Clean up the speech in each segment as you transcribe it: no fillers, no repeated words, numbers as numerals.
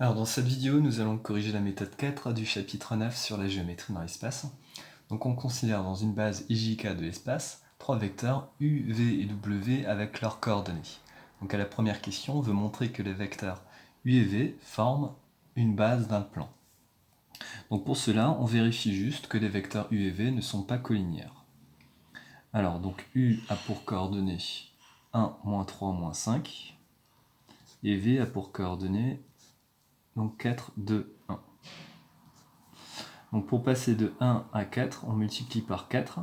Alors dans cette vidéo, nous allons corriger la méthode 4 du chapitre 9 sur la géométrie dans l'espace. Donc on considère dans une base IJK de l'espace trois vecteurs U, V et W avec leurs coordonnées. Donc à la première question, on veut montrer que les vecteurs U et V forment une base d'un plan. Donc pour cela, on vérifie juste que les vecteurs U et V ne sont pas collinéaires. Alors donc U a pour coordonnées 1, moins 3, moins 5, et V a pour coordonnées donc 4, 2, 1. Donc pour passer de 1 à 4, on multiplie par 4.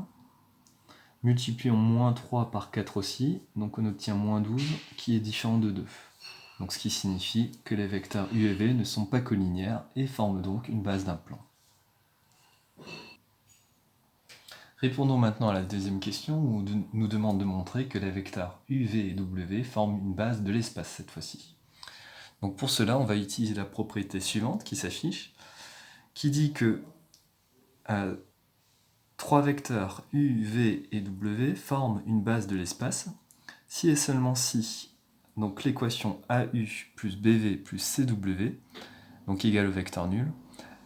Multiplions moins 3 par 4 aussi, donc on obtient moins 12 qui est différent de 2. Donc ce qui signifie que les vecteurs U et V ne sont pas collinéaires et forment donc une base d'un plan. Répondons maintenant à la deuxième question où on nous demande de montrer que les vecteurs U, V et W forment une base de l'espace cette fois-ci. Donc pour cela, on va utiliser la propriété suivante qui s'affiche, qui dit que trois vecteurs U, V et W forment une base de l'espace si et seulement si donc l'équation AU plus BV plus CW, donc égale au vecteur nul,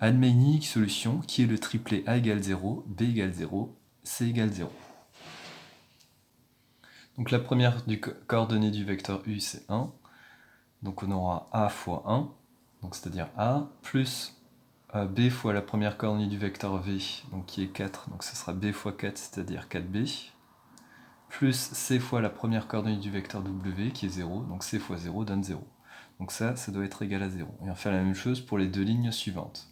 admet une unique solution qui est le triplet A égale 0, B égale 0, C égale 0. Donc la première coordonnée du vecteur U c'est 1, donc on aura A fois 1, donc c'est-à-dire A, plus B fois la première coordonnée du vecteur V, donc qui est 4, donc ce sera B fois 4, c'est-à-dire 4B, plus C fois la première coordonnée du vecteur W, qui est 0, donc C fois 0 donne 0. Donc ça doit être égal à 0. Et on va faire la même chose pour les deux lignes suivantes.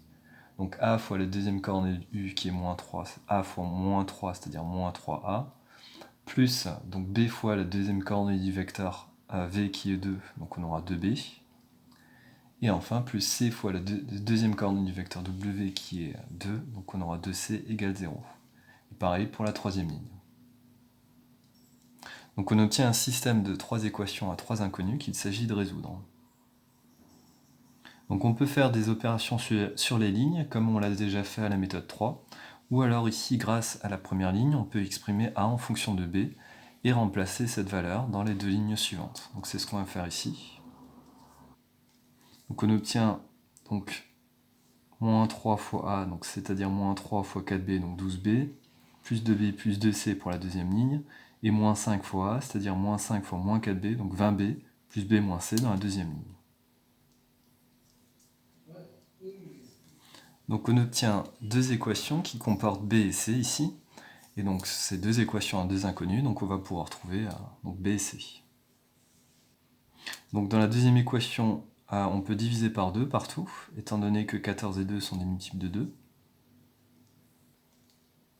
Donc A fois la deuxième coordonnée U, qui est moins 3, A fois moins 3, c'est-à-dire moins 3A, plus donc B fois la deuxième coordonnée du vecteur V, qui est 2, donc on aura 2B, et enfin plus C fois la deuxième coordonnée du vecteur W qui est 2, donc on aura 2C égale 0. Et pareil pour la troisième ligne. Donc on obtient un système de trois équations à trois inconnus qu'il s'agit de résoudre. Donc on peut faire des opérations sur les lignes, comme on l'a déjà fait à la méthode 3, ou alors ici, grâce à la première ligne, on peut exprimer A en fonction de B, et remplacer cette valeur dans les deux lignes suivantes. Donc c'est ce qu'on va faire ici. Donc on obtient donc moins 3 fois A, donc c'est-à-dire moins 3 fois 4B, donc 12B, plus 2B plus 2C pour la deuxième ligne, et moins 5 fois A, c'est-à-dire moins 5 fois moins 4B, donc 20B, plus B moins C dans la deuxième ligne. Donc on obtient deux équations qui comportent B et C ici, et donc ces deux équations à deux inconnus, donc on va pouvoir trouver donc B et C. Donc dans la deuxième équation, on peut diviser par 2 partout, étant donné que 14 et 2 sont des multiples de 2.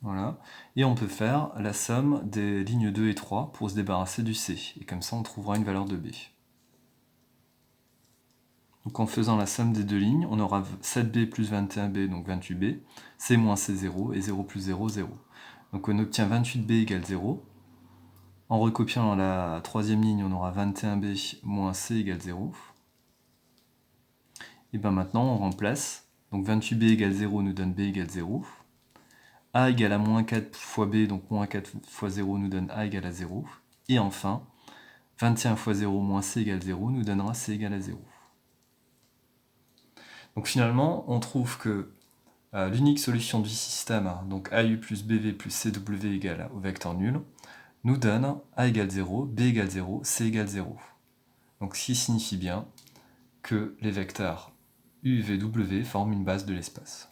Voilà. Et on peut faire la somme des lignes 2 et 3 pour se débarrasser du C, et comme ça on trouvera une valeur de B. Donc en faisant la somme des deux lignes, on aura 7B plus 21B, donc 28B, C moins C0, et 0 plus 0, 0. Donc on obtient 28B égale 0. En recopiant la troisième ligne, on aura 21B moins C égale 0. Et bien maintenant, on remplace. Donc 28B égale 0 nous donne B égale 0. A égale à moins 4 fois B, donc moins 4 fois 0 nous donne A égale à 0. Et enfin, 21 fois 0 moins C égale 0 nous donnera C égale à 0. Donc finalement, on trouve que l'unique solution du système, donc AU plus BV plus CW égale au vecteur nul, nous donne A égale 0, B égale 0, C égale 0. Donc ce qui signifie bien que les vecteurs U, V, W forment une base de l'espace.